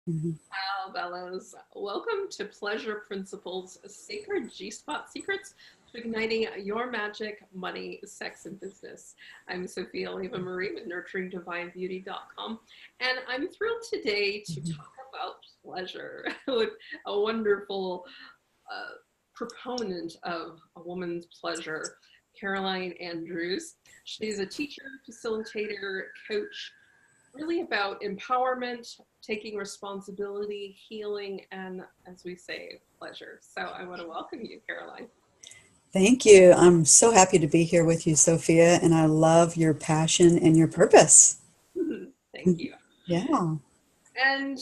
Mhm. Wow, Bellows. Welcome to Pleasure Principles, Sacred G-Spot Secrets to Igniting Your Magic, Money, Sex, and Business. I'm Sophia Leva-Marie with nurturingdivinebeauty.com, and I'm thrilled today to Mhm. talk about pleasure with a wonderful uh, proponent of a woman's pleasure, Caroline Andrews. She's a teacher, facilitator, coach, really about empowerment, taking responsibility, healing, and as we say, pleasure. So I want to welcome you, Caroline. Thank you. I'm so happy to be here with you, Sophia, and I love your passion and your purpose. Thank you. Yeah. And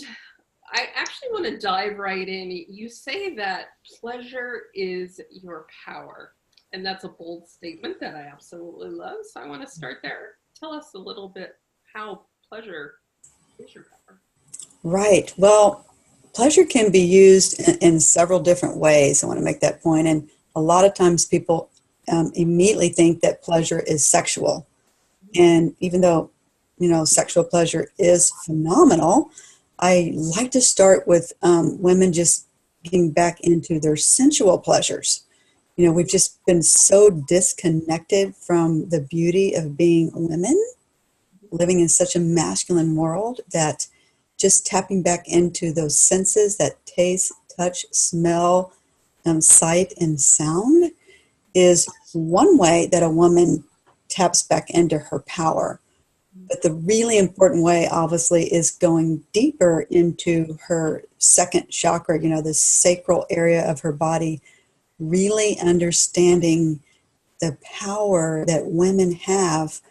I actually want to dive right in. You say that pleasure is your power, and that's a bold statement that I absolutely love. So I want to start there. Tell us a little bit how pleasure is your power. Right. Well, pleasure can be used in several different ways. I want to make that point. And a lot of times people immediately think that pleasure is sexual. And even though, sexual pleasure is phenomenal, I like to start with women just getting back into their sensual pleasures. We've just been so disconnected from the beauty of being women, living in such a masculine world, that just tapping back into those senses, that taste, touch, smell, sight, and sound, is one way that a woman taps back into her power. But the really important way, obviously, is going deeper into her second chakra, the sacral area of her body, really understanding the power that women have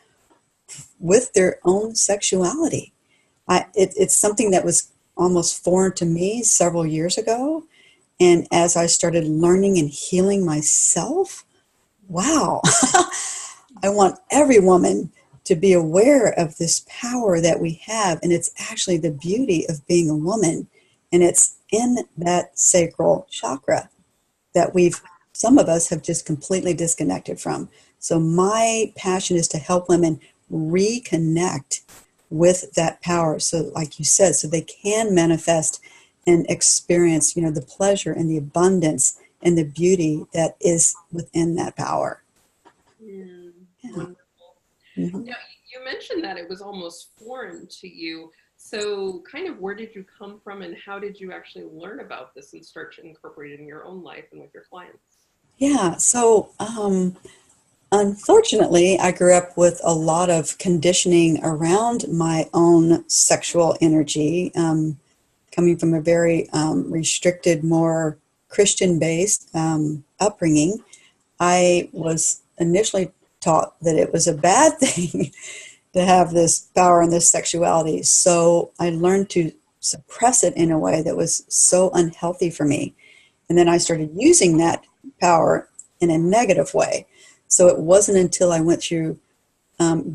with their own sexuality. It's something that was almost foreign to me several years ago. And as I started learning and healing myself, wow, I want every woman to be aware of this power that we have. And it's actually the beauty of being a woman. And it's in that sacral chakra that some of us have just completely disconnected from. So my passion is to help women reconnect with that power. So like you said, so they can manifest and experience, the pleasure and the abundance and the beauty that is within that power. Yeah. Wonderful. Mhm. Now, you mentioned that it was almost foreign to you. So, kind of where did you come from and how did you actually learn about this and start to incorporate it in your own life and with your clients? Yeah. So, unfortunately, I grew up with a lot of conditioning around my own sexual energy, coming from a very restricted, more Christian based upbringing. I was initially taught that it was a bad thing to have this power and this sexuality. So I learned to suppress it in a way that was so unhealthy for me. And then I started using that power in a negative way. So it wasn't until I went through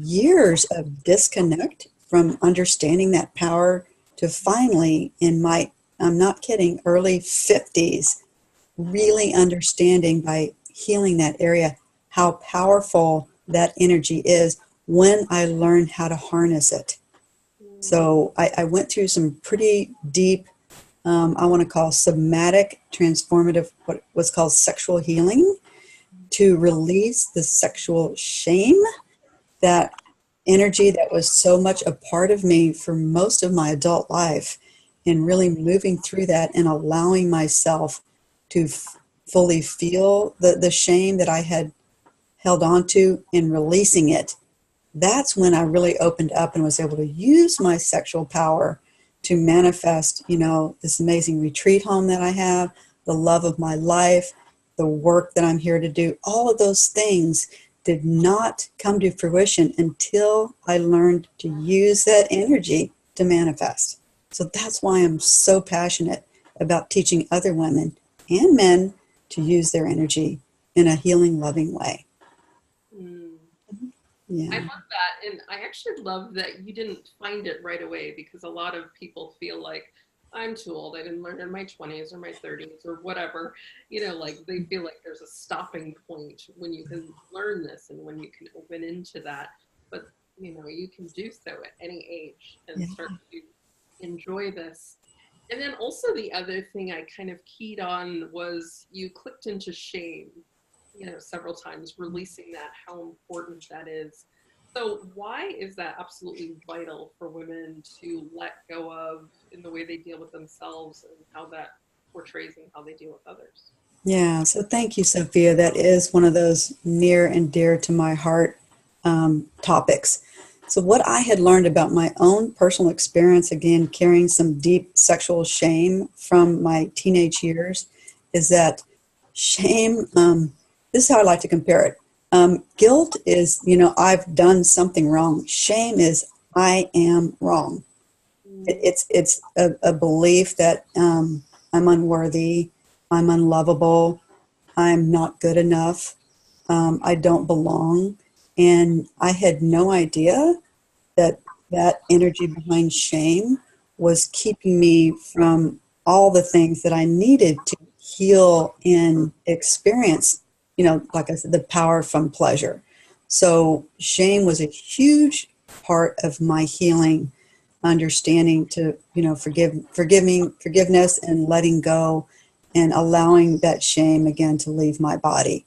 years of disconnect from understanding that power to finally, in my, I'm not kidding, early 50s, really understanding by healing that area how powerful that energy is when I learned how to harness it. Mm, So I went through some pretty deep, I want to call somatic, transformative, what was called sexual healing, to release the sexual shame, that energy that was so much a part of me for most of my adult life, and really moving through that and allowing myself to fully feel the shame that I had held on to and releasing it. That's when I really opened up and was able to use my sexual power to manifest, this amazing retreat home that I have, the love of my life, the work that I'm here to do. All of those things did not come to fruition until I learned to use that energy to manifest. So that's why I'm so passionate about teaching other women and men to use their energy in a healing, loving way. mm. I Yeah. love that. And I actually love that you didn't find it right away because a lot of people feel like I'm too old. I didn't learn in my 20s or my 30s or whatever. Like they feel like there's a stopping point when you can learn this and when you can open into that. But you can do so at any age and Yeah. start to enjoy this. And then also the other thing I kind of keyed on was you clicked into shame, several times, releasing that, how important that is. So why is that absolutely vital for women to let go of in the way they deal with themselves and how that portrays and how they deal with others? Yeah, so thank you, Sophia. That is one of those near and dear to my heart topics. So, what I had learned about my own personal experience, again, carrying some deep sexual shame from my teenage years, is that shame, this is how I like to compare it. Guilt is, I've done something wrong. Shame is, I am wrong. It's a belief that I'm unworthy, I'm unlovable, I'm not good enough, I don't belong. And I had no idea that that energy behind shame was keeping me from all the things that I needed to heal and experience, like I said, the power from pleasure. So shame was a huge part of my healing, understanding to, forgiveness and letting go and allowing that shame again to leave my body.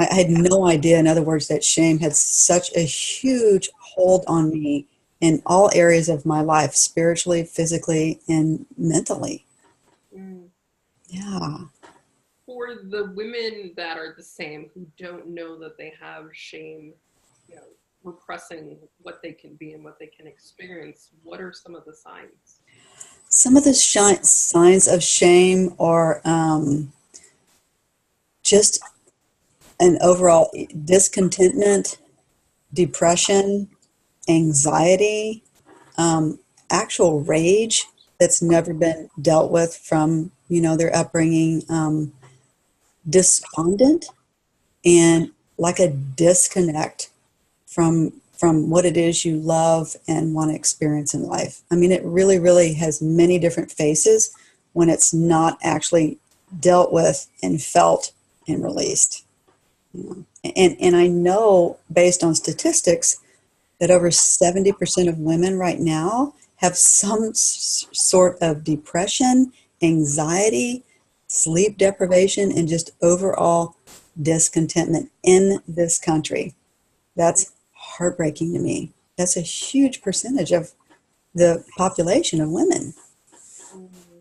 I had no idea, in other words, that shame had such a huge hold on me in all areas of my life, spiritually, physically, and mentally. Mm. Yeah. For the women that are the same, who don't know that they have shame, repressing what they can be and what they can experience, what are some of the signs? Some of the signs of shame are just an overall discontentment, depression, anxiety, um, actual rage that's never been dealt with from, their upbringing, despondent, and like a disconnect from what it is you love and want to experience in life. I mean, it really, really has many different faces when it's not actually dealt with and felt and released. And I know, based on statistics, that over 70% of women right now have some sort of depression, anxiety, sleep deprivation, and just overall discontentment in this country. That's heartbreaking to me. That's a huge percentage of the population of women.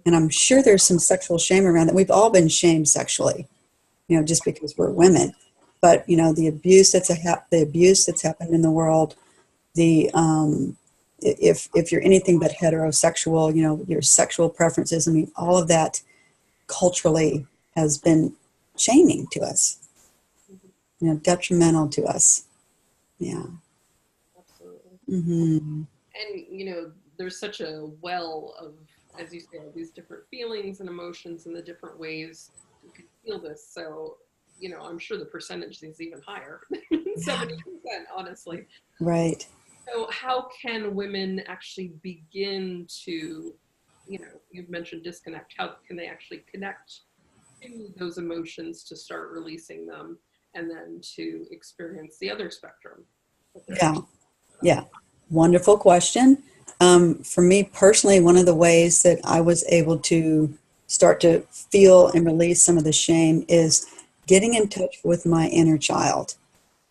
And I'm sure there's some sexual shame around that. We've all been shamed sexually, just because we're women. But, the abuse that's happened in the world, the if you're anything but heterosexual, your sexual preferences, I mean, all of that culturally has been shaming to us, detrimental to us. Yeah. Absolutely. Mm-hmm. And there's such a well of, as you say, all these different feelings and emotions and the different ways you can feel this. So I'm sure the percentage is even higher, 70%, honestly. Right. So how can women actually begin to, you've mentioned disconnect, how can they actually connect to those emotions to start releasing them and then to experience the other spectrum? Yeah. Yeah. Wonderful question. For me personally, one of the ways that I was able to start to feel and release some of the shame is getting in touch with my inner child.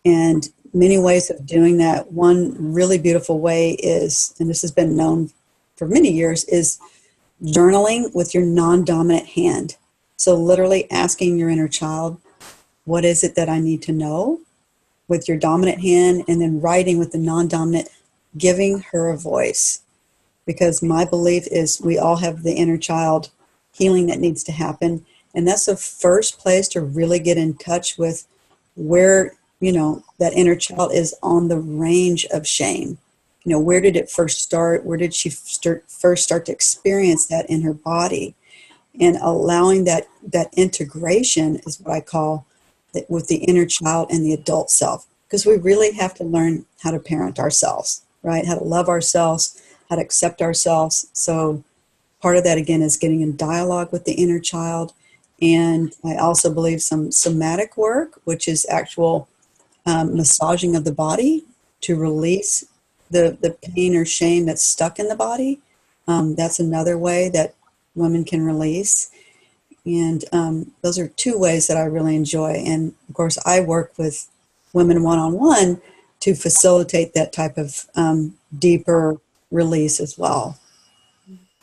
And many ways of doing that. One really beautiful way is, and this has been known for many years, is journaling with your non-dominant hand. So literally asking your inner child, what is it that I need to know, with your dominant hand, and then writing with the non-dominant, giving her a voice. Because my belief is we all have the inner child healing that needs to happen. And that's the first place to really get in touch with where, that inner child is on the range of shame. Where did it first start? Where did she first start to experience that in her body? And allowing that integration is what I call it, with the inner child and the adult self. Because we really have to learn how to parent ourselves, right? How to love ourselves, how to accept ourselves. So part of that, again, is getting in dialogue with the inner child. And I also believe some somatic work, which is actual massaging of the body to release the pain or shame that's stuck in the body, That's another way that women can release. And those are two ways that I really enjoy. And of course, I work with women one-on-one to facilitate that type of deeper release as well.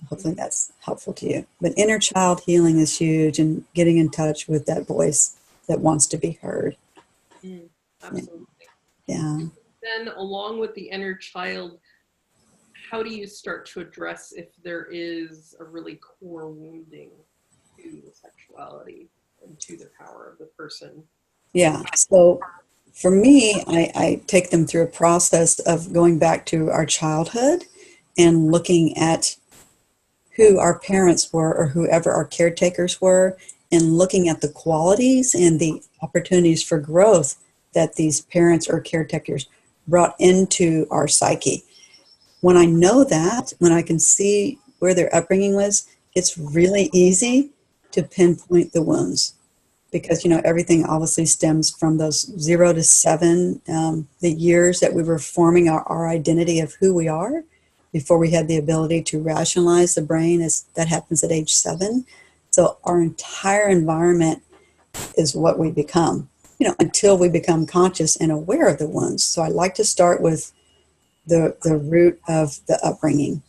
Hopefully that's helpful to you. But inner child healing is huge, and getting in touch with that voice that wants to be heard. Absolutely. Yeah. Then along with the inner child, how do you start to address if there is a really core wounding to sexuality and to the power of the person? Yeah. So for me, I take them through a process of going back to our childhood and looking at who our parents were or whoever our caretakers were, and looking at the qualities and the opportunities for growth that these parents or caretakers brought into our psyche. When I know that, when I can see where their upbringing was, it's really easy to pinpoint the wounds, because everything obviously stems from those 0 to 7, the years that we were forming our identity of who we are before we had the ability to rationalize the brain, as that happens at age 7. So our entire environment is what we become, until we become conscious and aware of the wounds. So I like to start with the root of the upbringing.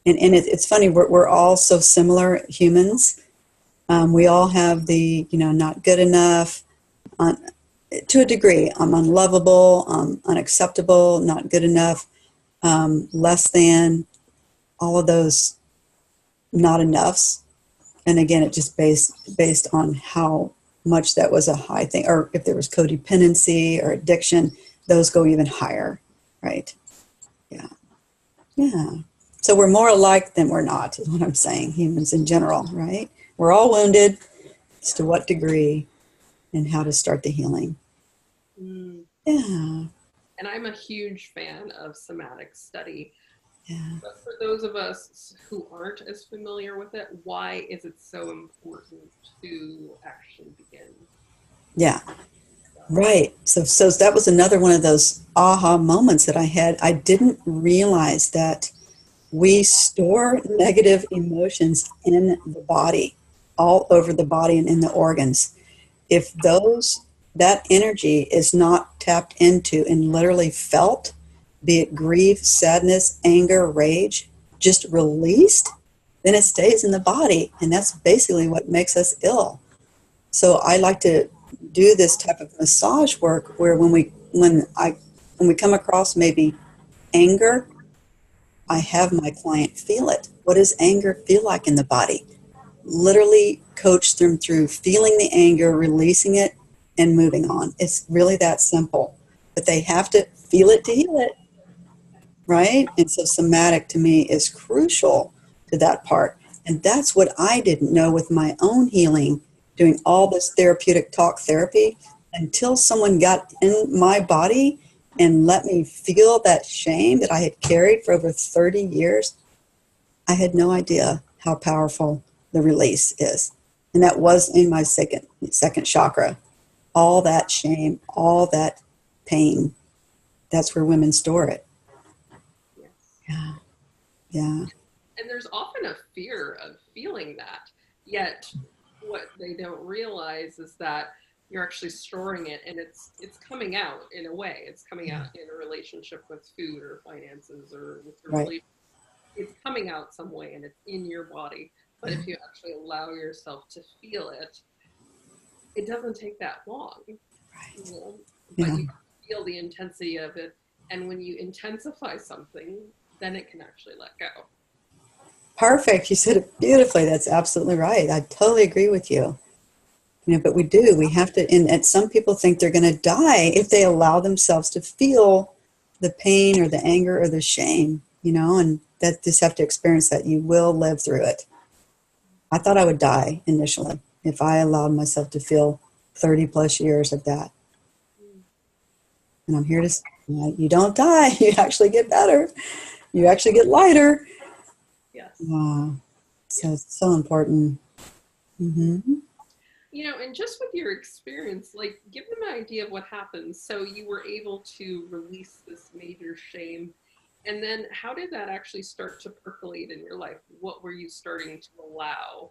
And it's funny, we're all so similar humans. We all have the, not good enough, to a degree. I'm unlovable, unacceptable, not good enough, less than, all of those not enoughs. And again, it just based on how much that was a high thing, or if there was codependency or addiction, those go even higher, right? Yeah. Yeah. So we're more alike than we're not, is what I'm saying, humans in general, right? We're all wounded. It's to what degree and how to start the healing. Mm. Yeah. And I'm a huge fan of somatic study. Yeah. But for those of us who aren't as familiar with it, why is it so important to actually begin? Yeah. Right. So that was another one of those aha moments that I had. I didn't realize that we store negative emotions in the body, all over the body and in the organs. If that energy is not tapped into and literally felt, be it grief, sadness, anger, rage, just released, then it stays in the body. And that's basically what makes us ill. So I like to do this type of massage work where when we come across maybe anger, I have my client feel it. What does anger feel like in the body? Literally coach them through feeling the anger, releasing it, and moving on. It's really that simple. But they have to feel it to heal it, right? And so somatic to me is crucial to that part. And that's what I didn't know with my own healing, doing all this therapeutic talk therapy, until someone got in my body and let me feel that shame that I had carried for over 30 years. I had no idea how powerful the release is. And that was in my second chakra. All that shame, all that pain, that's where women store it. Yes. Yeah. Yeah. And there's often a fear of feeling that. Yet what they don't realize is that you're actually storing it, and it's coming out in a way. It's coming out in a relationship with food or finances or with your Right. relationship. It's coming out some way and it's in your body. But if you actually allow yourself to feel it, it doesn't take that long, Right. you know, but Yeah. you feel the intensity of it. And when you intensify something, then it can actually let go. Perfect. You said it beautifully. That's absolutely right. I totally agree with you. But we do. We have to, and some people think they're going to die if they allow themselves to feel the pain or the anger or the shame, and that just have to experience that. You will live through it. I thought I would die initially if I allowed myself to feel 30 plus years of that. And I'm here to say, you don't die. You actually get better. You actually get lighter. Yes. Wow. So Yes. it's so important. Mm-hmm. And just with your experience, like, give them an idea of what happened. So you were able to release this major shame, And then how did that actually start to percolate in your life? What were you starting to allow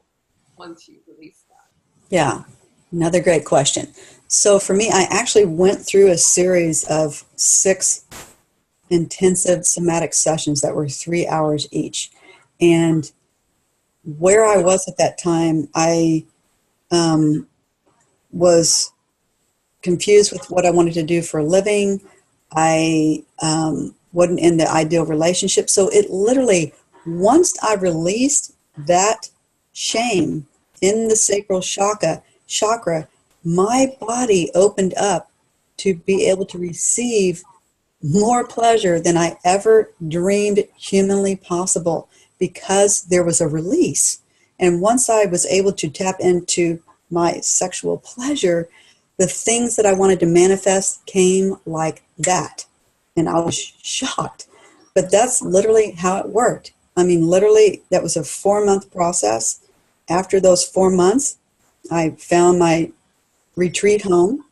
once you released that? Yeah, another great question. So for me, I actually went through a series of 6 intensive somatic sessions that were 3 hours each. And where I was at that time, I was confused with what I wanted to do for a living. I wasn't in the ideal relationship. So it literally, once I released that shame in the sacral chakra, my body opened up to be able to receive more pleasure than I ever dreamed humanly possible, because there was a release. And once I was able to tap into my sexual pleasure, the things that I wanted to manifest came like that. And I was shocked. But that's literally how it worked. I mean, literally, that was a 4-month process. After those 4 months, I found my retreat home.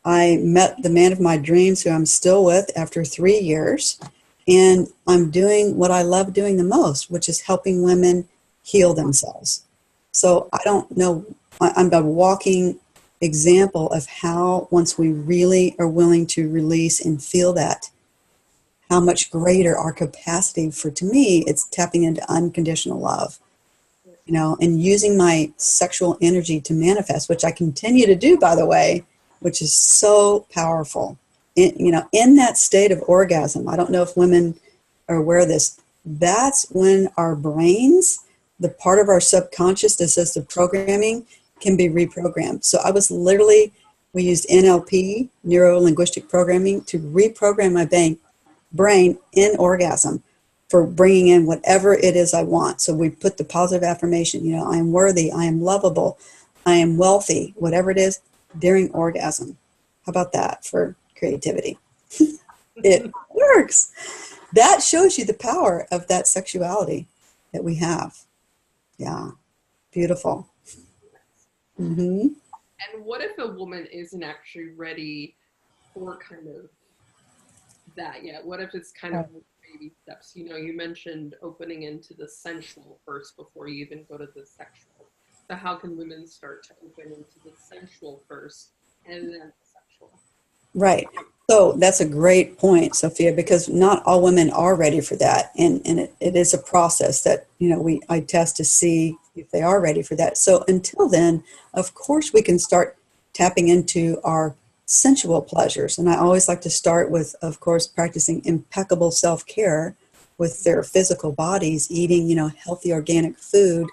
I met the man of my dreams, who I'm still with after 3 years. And I'm doing what I love doing the most, which is helping women heal themselves. So I don't know, I'm a walking example of how, once we really are willing to release and feel that, how much greater our capacity for, to me, it's tapping into unconditional love, and using my sexual energy to manifest, which I continue to do, by the way, which is so powerful. In that state of orgasm, I don't know if women are aware of this, that's when our brains, the part of our subconscious that says the programming, can be reprogrammed. So I was literally, we used NLP, neuro-linguistic programming, to reprogram my brain in orgasm for bringing in whatever it is I want. So we put the positive affirmation, I am worthy, I am lovable, I am wealthy, whatever it is, during orgasm. How about that for creativity? It works. That shows you the power of that sexuality that we have. Yeah, beautiful. Mm-hmm. And what if a woman isn't actually ready for kind of that yet? What if it's kind of baby steps? You mentioned opening into the sensual first before you even go to the sexual. So how can women start to open into the sensual first and then the sexual? Right. So that's a great point, Sophia, because not all women are ready for that. And it is a process that, I test to see if they are ready for that. So until then, of course, we can start tapping into our sensual pleasures. And I always like to start with, of course, practicing impeccable self-care with their physical bodies, eating, healthy organic food,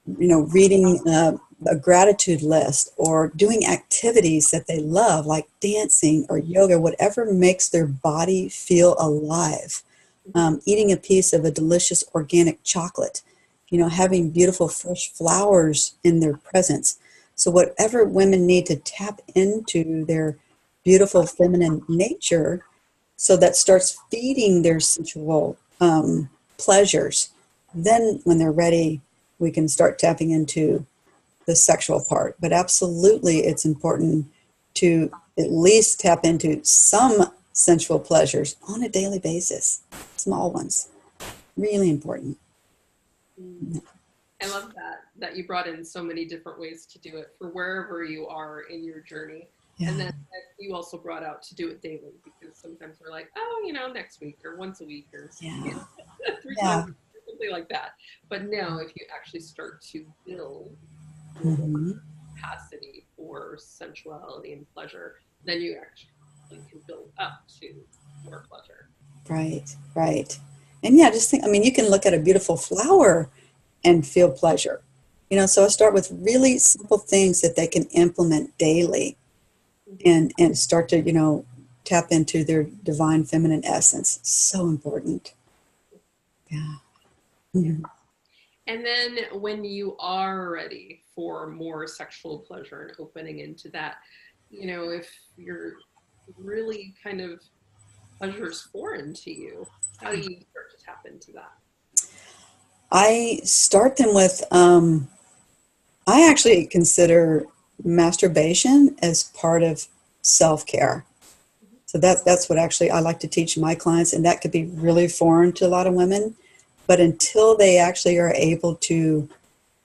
reading a gratitude list, or doing activities that they love, like dancing or yoga, whatever makes their body feel alive. Eating a piece of a delicious organic chocolate, having beautiful fresh flowers in their presence. So whatever women need to tap into their beautiful feminine nature, so that starts feeding their sensual pleasures. Then when they're ready, we can start tapping into the sexual part. But absolutely, it's important to at least tap into some sensual pleasures on a daily basis. Small ones. Really important. I love that you brought in so many different ways to do it for wherever you are in your journey. Yeah. And then you also brought out to do it daily, because sometimes we're like, next week or once a week or something like that. But now if you actually start to build capacity for sensuality and pleasure, then you actually can build up to more pleasure. Right. And yeah, just think, you can look at a beautiful flower and feel pleasure. So I start with really simple things that they can implement daily and start to, tap into their divine feminine essence. So important. Yeah. Mm-hmm. And then when you are ready for more sexual pleasure and opening into that, if you're really kind of pleasure is foreign to you, how do you start to tap into that? I start them with, I actually consider masturbation as part of self-care. So that's what actually I like to teach my clients, and that could be really foreign to a lot of women. But until they actually are able to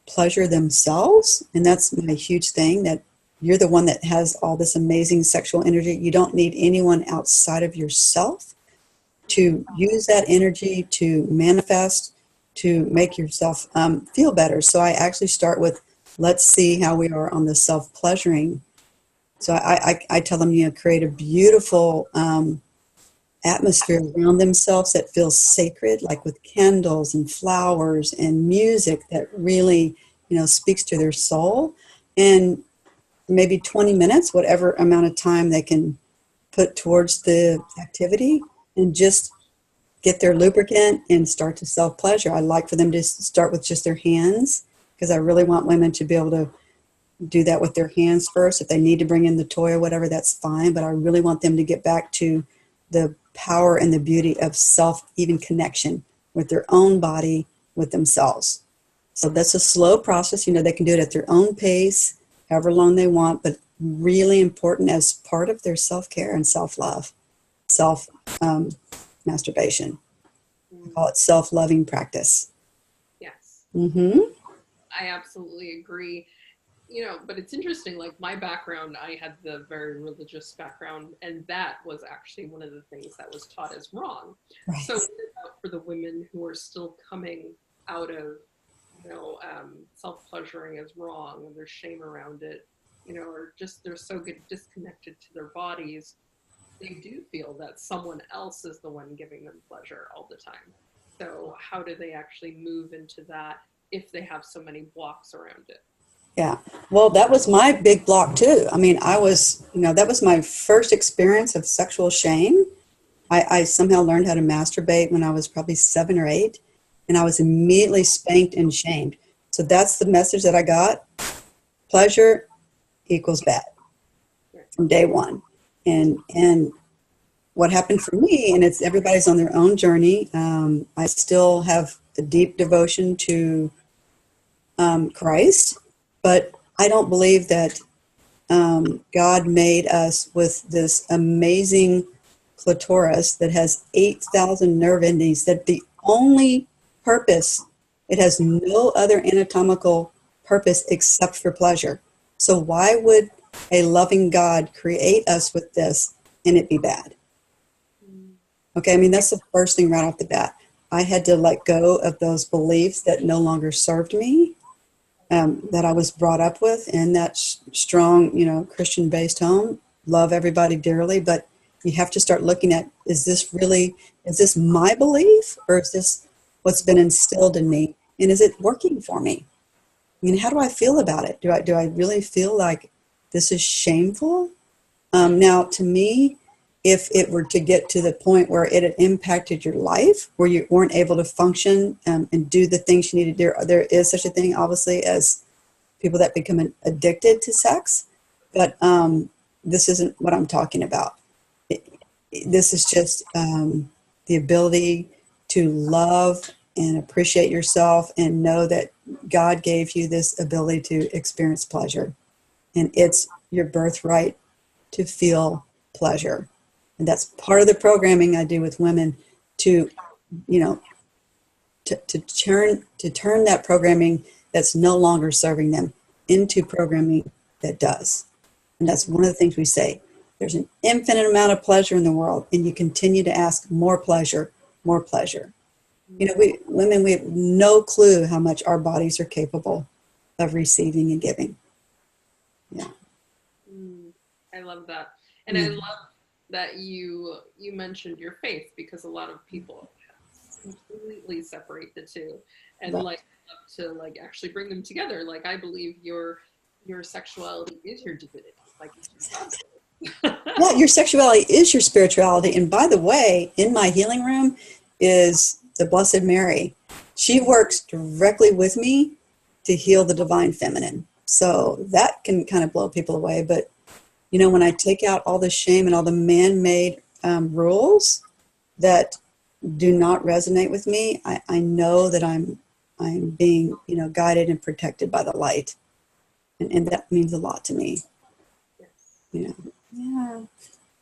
pleasure themselves, and that's my huge thing, that you're the one that has all this amazing sexual energy. You don't need anyone outside of yourself to use that energy to manifest, to make yourself feel better. So I actually start with, let's see how we are on the self-pleasuring. So I tell them, create a beautiful atmosphere around themselves that feels sacred, like with candles and flowers and music that really, speaks to their soul. And maybe 20 minutes, whatever amount of time they can put towards the activity, and just get their lubricant and start to self-pleasure. I like for them to start with just their hands, because I really want women to be able to do that with their hands first. If they need to bring in the toy or whatever, that's fine. But I really want them to get back to the power and the beauty of even connection with their own body, with themselves. So that's a slow process. They can do it at their own pace, however long they want, but really important as part of their self-care and self-love, self-masturbation. I call it self-loving practice. Yes. Mm-hmm. I absolutely agree. But it's interesting, like my background, I had the very religious background, and that was actually one of the things that was taught as wrong. Right. So for the women who are still coming out of, self-pleasuring as wrong, and there's shame around it, or just they're so disconnected to their bodies, they do feel that someone else is the one giving them pleasure all the time. So how do they actually move into that if they have so many blocks around it? Yeah. Well, that was my big block too. I mean, that was my first experience of sexual shame. I somehow learned how to masturbate when I was probably 7 or 8, and I was immediately spanked and shamed. So that's the message that I got. Pleasure equals bad from day one. And what happened for me, and it's everybody's on their own journey. I still have a deep devotion to Christ, but I don't believe that God made us with this amazing clitoris that has 8,000 nerve endings, that the only purpose, it has no other anatomical purpose except for pleasure. So why would a loving God create us with this and it be bad? Okay, I mean, that's the first thing right off the bat. I had to let go of those beliefs that no longer served me, that I was brought up with in that strong, Christian-based home. Love everybody dearly, but you have to start looking at, is this my belief, or is this what's been instilled in me? And is it working for me? I mean, how do I feel about it? Do I really feel like this is shameful? Now, to me, if it were to get to the point where it had impacted your life, where you weren't able to function and do the things you need to do, there is such a thing, obviously, as people that become addicted to sex. But this isn't what I'm talking about. This is just the ability to love and appreciate yourself and know that God gave you this ability to experience pleasure. And it's your birthright to feel pleasure. And that's part of the programming I do with women to, to turn that programming that's no longer serving them into programming that does. And that's one of the things we say. There's an infinite amount of pleasure in the world, and you continue to ask more pleasure, more pleasure. We have no clue how much our bodies are capable of receiving and giving. Yeah. I love that. And I love that you mentioned your faith, because a lot of people completely separate the two, and love to actually bring them together. Like, I believe your sexuality is your divinity. Like, yeah, your sexuality is your spirituality. And by the way, in my healing room is the Blessed Mary. She works directly with me to heal the divine feminine. So that can kind of blow people away. But, when I take out all the shame and all the man-made rules that do not resonate with me, I know that I'm being, guided and protected by the light. And that means a lot to me. Yes. Yeah.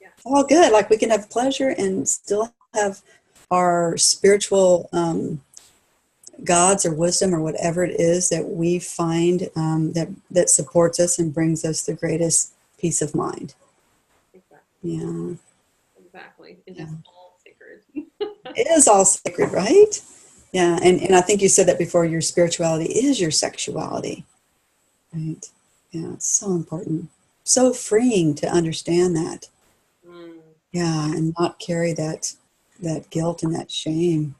Yes. all good. Like we can have pleasure and still have our spiritual gods or wisdom or whatever it is that we find that supports us and brings us the greatest peace of mind. Exactly. Yeah. Exactly. It Yeah. is all sacred. It is all sacred, right? Yeah. And I think you said that before, your spirituality is your sexuality. Right. Yeah. It's so important. So freeing to understand that. Mm, Yeah. And not carry that guilt and that shame.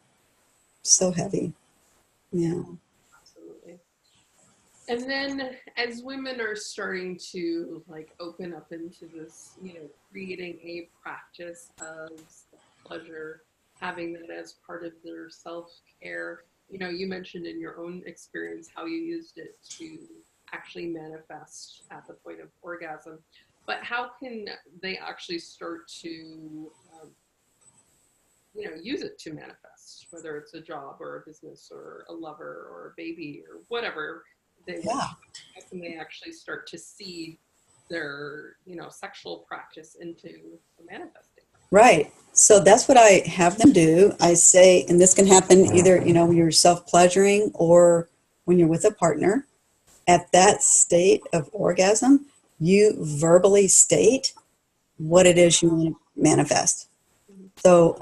So heavy. Yeah. absolutely. And then as women are starting to like open up into this, creating a practice of pleasure, having that as part of their self-care, you mentioned in your own experience how you used it to actually manifest at the point of orgasm. But how can they actually start to use it to manifest, whether it's a job or a business or a lover or a baby or whatever they wish? Yeah. How can they actually start to see their, sexual practice into manifesting? Right. So that's what I have them do. I say, and this can happen either, when you're self pleasuring or when you're with a partner. At that state of orgasm, you verbally state what it is you want to manifest. Mhm. So,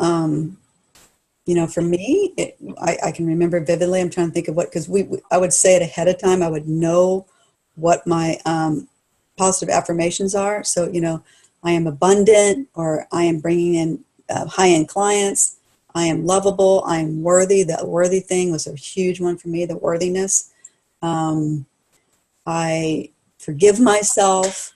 for me, I can remember vividly. I'm trying to think of what, because I would say it ahead of time. I would know what my positive affirmations are. So, I am abundant, or I am bringing in high end clients. I am lovable. I am worthy. That worthy thing was a huge one for me, the worthiness. Um, I forgive myself.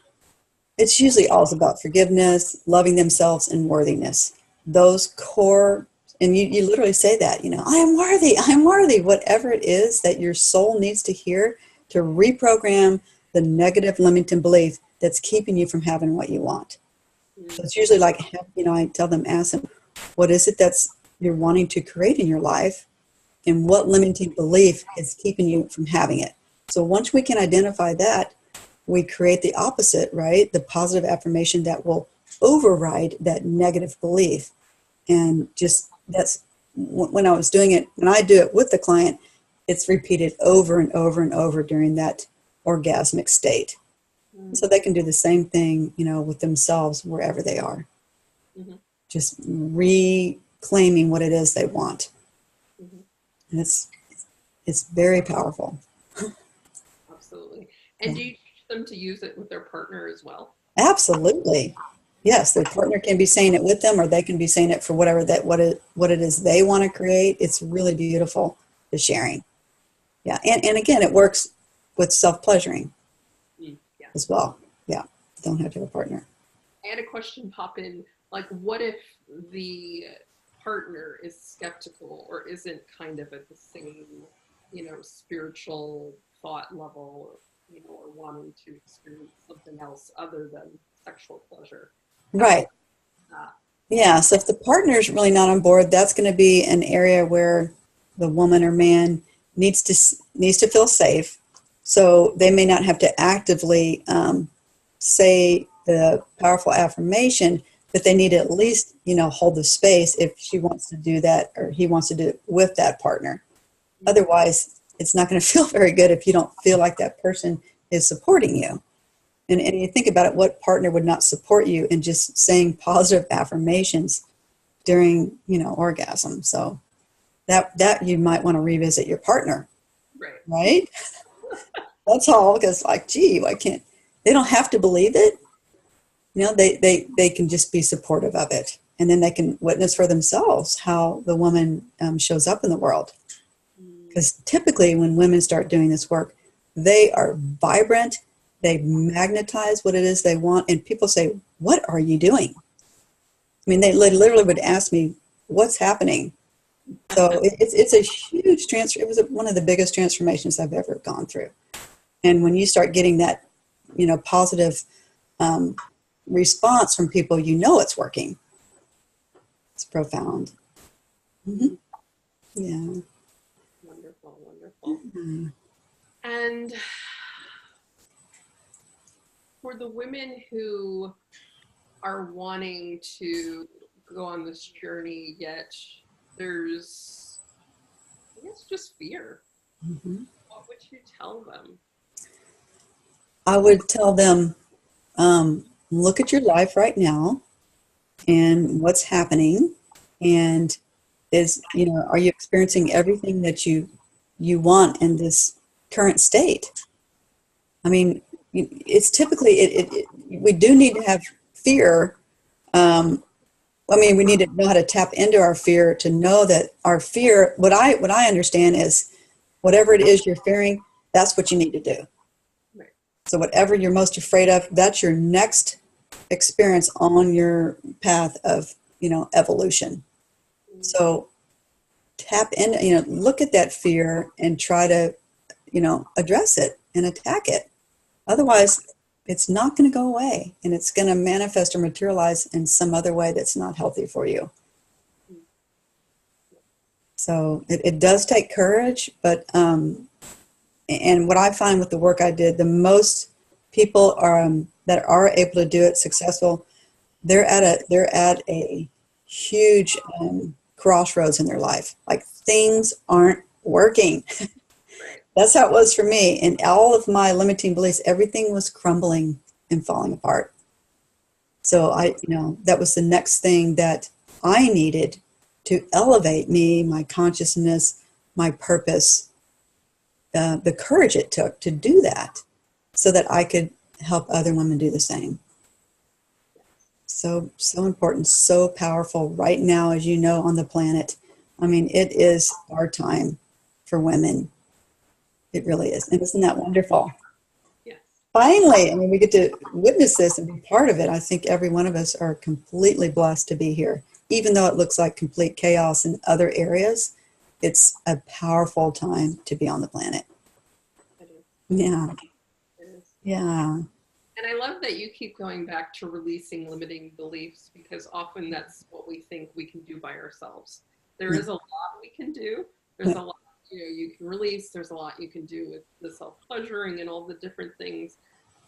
It's usually all about forgiveness, loving themselves, and worthiness. Those core, and you literally say that, I am worthy, I'm worthy, whatever it is that your soul needs to hear to reprogram the negative limiting belief that's keeping you from having what you want. So Mm, it's usually like, I tell them, ask them, what is it that's you're wanting to create in your life? And what limiting belief is keeping you from having it? So once we can identify that, we create the opposite, right? The positive affirmation that will override that negative belief. And just that's when I was doing it, when I do it with the client, it's repeated over and over and over during that orgasmic state. mm, So they can do the same thing, with themselves wherever they are, mhm, just reclaiming what it is they want. mhm. And it's very powerful. Absolutely. And Yeah. do you teach them to use it with their partner as well? Absolutely. Yes, their partner can be saying it with them, or they can be saying it for what it is they want to create. It's really beautiful, the sharing. Yeah. And again, it works with self-pleasuring Mm, yeah. as well. Yeah. Don't have to have a partner. I had a question pop in, like, what if the partner is skeptical or isn't kind of at the same, spiritual thought level, or wanting to experience something else other than sexual pleasure? How do you Right. that? Yeah. So if the partner is really not on board, that's going to be an area where the woman or man needs to feel safe. So they may not have to actively say the powerful affirmation, but they need to at least, hold the space if she wants to do that or he wants to do it with that partner. Mm, Otherwise, it's not going to feel very good if you don't feel like that person is supporting you. And you think about it, what partner would not support you in just saying positive affirmations during, orgasm? So that you might want to revisit your partner, right. right? That's all, because like, gee, why can't they don't have to believe it? They can just be supportive of it, and then they can witness for themselves how the woman shows up in the world. Mm, Because typically when women start doing this work, they are vibrant, they magnetize what it is they want, and people say, what are you doing? I mean, they literally would ask me, what's happening? So it's a huge transfer. It was one of the biggest transformations I've ever gone through. And when you start getting that, positive um, response from people, it's working. It's profound. Hmm. mm, Yeah. wonderful, wonderful. Mm. And for the women who are wanting to go on this journey, yet there's, I guess, just fear. Mhm. What would you tell them? I would tell them, look at your life right now and what's happening, and are you experiencing everything that you want in this current state? I mean, it's typically we do need to have fear. I mean, we need to know how to tap into our fear to know that our fear. What I understand is, whatever it is you're fearing, that's what you need to do. Right. So whatever you're most afraid of, that's your next experience on your path of, evolution. So tap in, look at that fear and try to, address it and attack it. Otherwise, it's not going to go away, and it's going to manifest or materialize in some other way that's not healthy for you. So it does take courage, but and what I find with the work I did, the most people that are able to do it successful, they're at a huge crossroads in their life. Like, things aren't working. Right. That's how it was for me. And all of my limiting beliefs, everything was crumbling and falling apart. So that was the next thing that I needed to elevate me, my consciousness, my purpose, the courage it took to do that, so that I could help other women do the same. So important, so powerful right now, as you know, on the planet. I mean, it is our time for women. It really is. And isn't that wonderful? Yes. Finally, I mean, we get to witness this and be part of it. I think every one of us are completely blessed to be here. Even though it looks like complete chaos in other areas, it's a powerful time to be on the planet. It is. Yeah. It is. Yeah. And I love that you keep going back to releasing limiting beliefs, because often that's what we think we can do by ourselves. There is a lot we can do. There's a lot you can release. There's a lot you can do with the self-pleasuring and all the different things.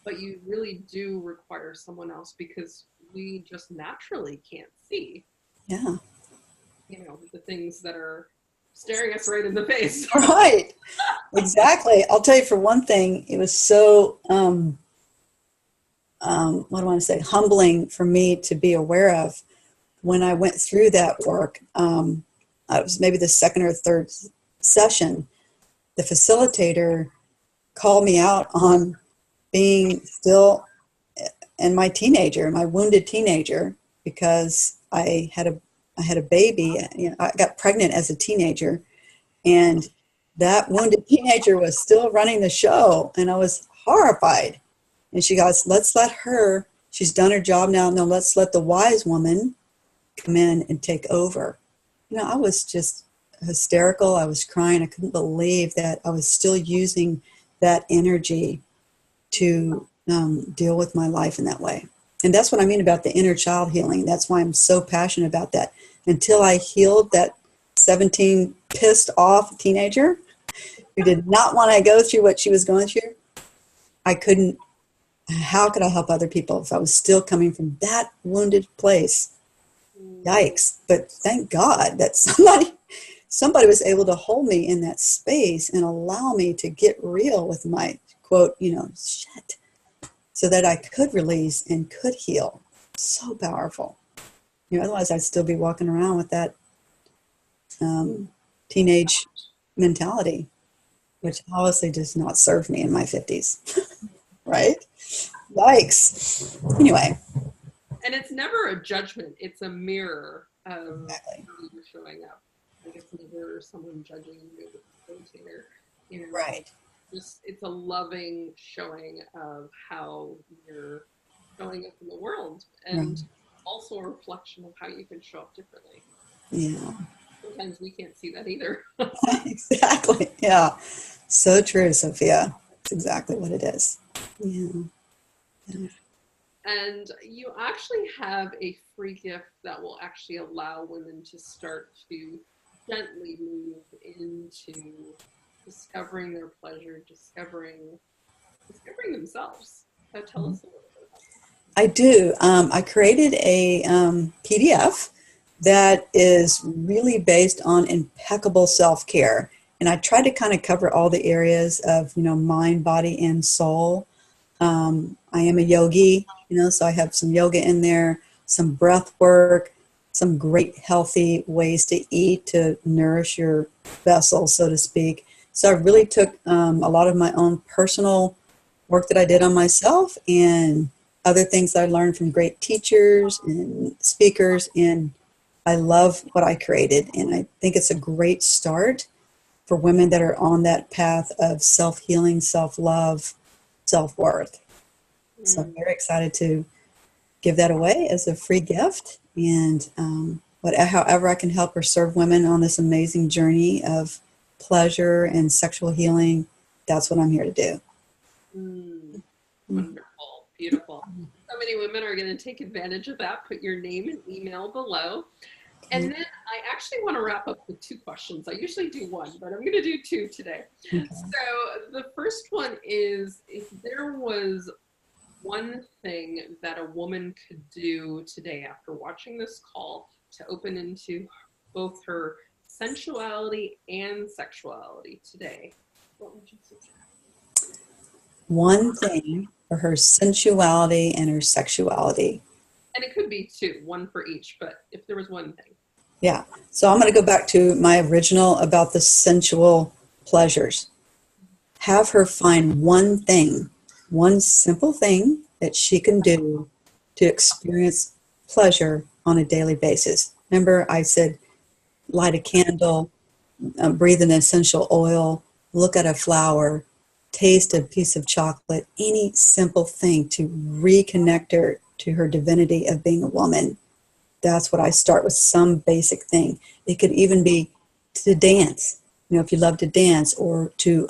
But you really do require someone else, because we just naturally can't see, Yeah. the things that are staring us right in the face. Right. Exactly. I'll tell you, for one thing, it was so what do I want to say, humbling for me to be aware of when I went through that work. It was maybe the second or third session. The facilitator called me out on being still in my wounded teenager, because I had a baby. I got pregnant as a teenager, and that wounded teenager was still running the show, and I was horrified. And she goes, let's let her, she's done her job now. No, let's let the wise woman come in and take over. I was just hysterical. I was crying. I couldn't believe that I was still using that energy to deal with my life in that way. And that's what I mean about the inner child healing. That's why I'm so passionate about that. Until I healed that 17 pissed off teenager who did not want to go through what she was going through, I couldn't. How could I help other people if I was still coming from that wounded place? Yikes. But thank God that somebody was able to hold me in that space and allow me to get real with my quote, shit, so that I could release and could heal. So powerful. Otherwise I'd still be walking around with that teenage mentality, which obviously does not serve me in my 50s. Right? Yikes. Anyway. And it's never a judgment. It's a mirror of Exactly. how you're showing up. Like, it's never someone judging you as a facilitator. Right. It's a loving showing of how you're showing up in the world, and also a reflection of how you can show up differently. Yeah. Sometimes we can't see that either. Exactly. Yeah. So true, Sophia. That's exactly what it is. Yeah. And you actually have a free gift that will actually allow women to start to gently move into discovering their pleasure, discovering themselves. So tell us a little bit about that. I do. I created a PDF that is really based on impeccable self-care. And I try to kind of cover all the areas of, mind, body, and soul. I am a yogi, so I have some yoga in there, some breath work, some great healthy ways to eat to nourish your vessel, so to speak. So I really took a lot of my own personal work that I did on myself and other things I learned from great teachers and speakers. And I love what I created. And I think it's a great start for women that are on that path of self-healing, self-love, self-worth. So I'm very excited to give that away as a free gift. And however I can help or serve women on this amazing journey of pleasure and sexual healing, that's what I'm here to do. Wonderful. Beautiful. So many women are going to take advantage of that. Put your name and email below. And then I actually want to wrap up with 2 questions. I usually do 1, but I'm going to do 2 today. Okay. So the first one is, if there was one thing that a woman could do today after watching this call to open into both her sensuality and sexuality today, what would you suggest? One thing for her sensuality and her sexuality. And it could be 2, 1 for each, but if there was one thing. Yeah. So I'm going to go back to my original about the sensual pleasures. Have her find one thing, one simple thing that she can do to experience pleasure on a daily basis. Remember, I said light a candle, breathe an essential oil, look at a flower, taste a piece of chocolate, any simple thing to reconnect her to her divinity of being a woman. That's what I start with, some basic thing. It could even be to dance, if you love to dance, or to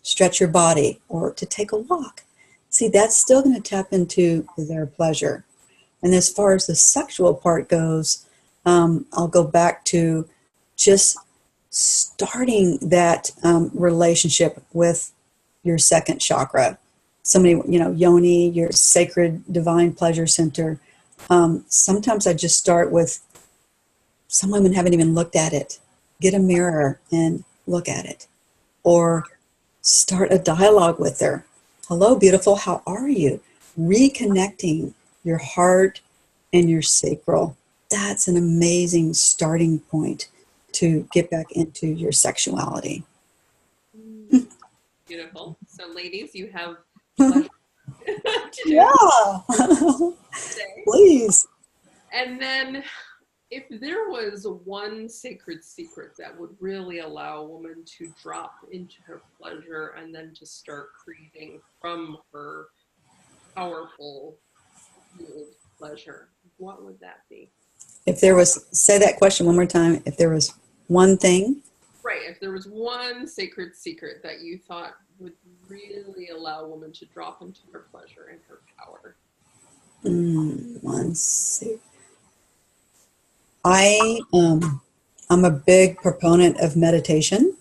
stretch your body, or to take a walk. See, that's still going to tap into their pleasure. And as far as the sexual part goes, I'll go back to just starting that relationship with your second chakra. Somebody, yoni, your sacred divine pleasure center. Sometimes I just start with, some women haven't even looked at it. Get a mirror and look at it. Or start a dialogue with her. Hello, beautiful, how are you? Reconnecting your heart and your sacral. That's an amazing starting point to get back into your sexuality. Beautiful. So ladies, you have pleasure to do. Yeah. Please. And then if there was one sacred secret that would really allow a woman to drop into her pleasure and then to start creating from her powerful pleasure, what would that be? If there was, say that question one more time. If there was one thing. Right. If there was one sacred secret that you thought would really allow a woman to drop into her pleasure and her power. One secret. I'm a big proponent of meditation,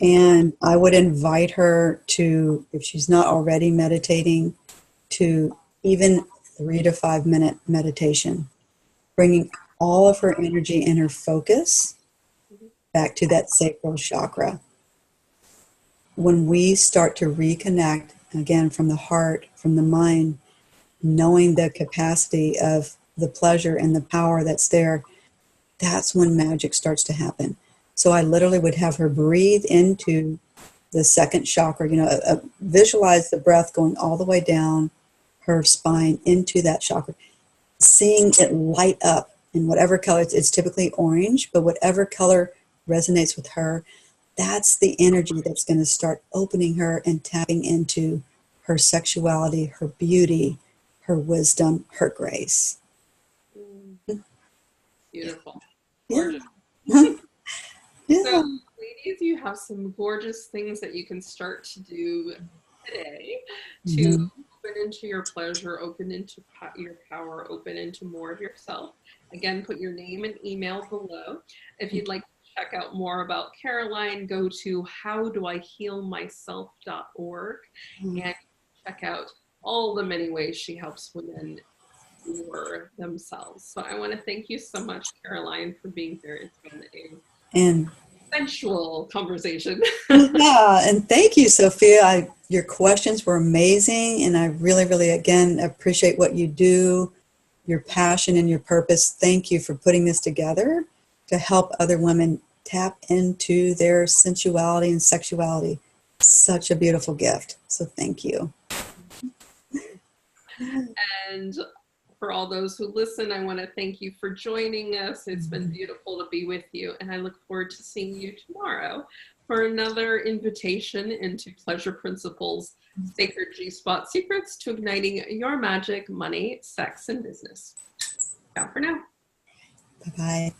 and I would invite her to, if she's not already meditating, to even 3 to 5 minute meditation, bringing all of her energy and her focus back to that sacral chakra. When we start to reconnect, again, from the heart, from the mind, knowing the capacity of the pleasure and the power that's there, that's when magic starts to happen. So I literally would have her breathe into the second chakra, visualize the breath going all the way down her spine into that chakra, seeing it light up in whatever color. It's typically orange, but whatever color resonates with her, that's the energy that's going to start opening her and tapping into her sexuality, her beauty, her wisdom, her grace. Beautiful. Gorgeous. Yeah. So, ladies, you have some gorgeous things that you can start to do today to open into your pleasure, open into your power, open into more of yourself. Again, put your name and email below. If you'd like to check out more about Caroline, go to howdoihealmyself.org and check out all the many ways she helps women for themselves. So I want to thank you so much, Caroline, for being here. It's been a And sensual conversation. yeah, and thank you, Sophia. Your questions were amazing, and I really, really, again, appreciate what you do, your passion and your purpose. Thank you for putting this together to help other women tap into their sensuality and sexuality. Such a beautiful gift. So thank you. And for all those who listen, I want to thank you for joining us. It's been beautiful to be with you, and I look forward to seeing you tomorrow for another invitation into Pleasure Principles, Sacred G-Spot Secrets to Igniting Your Magic, Money, Sex, and Business. Ciao for now. Bye-bye.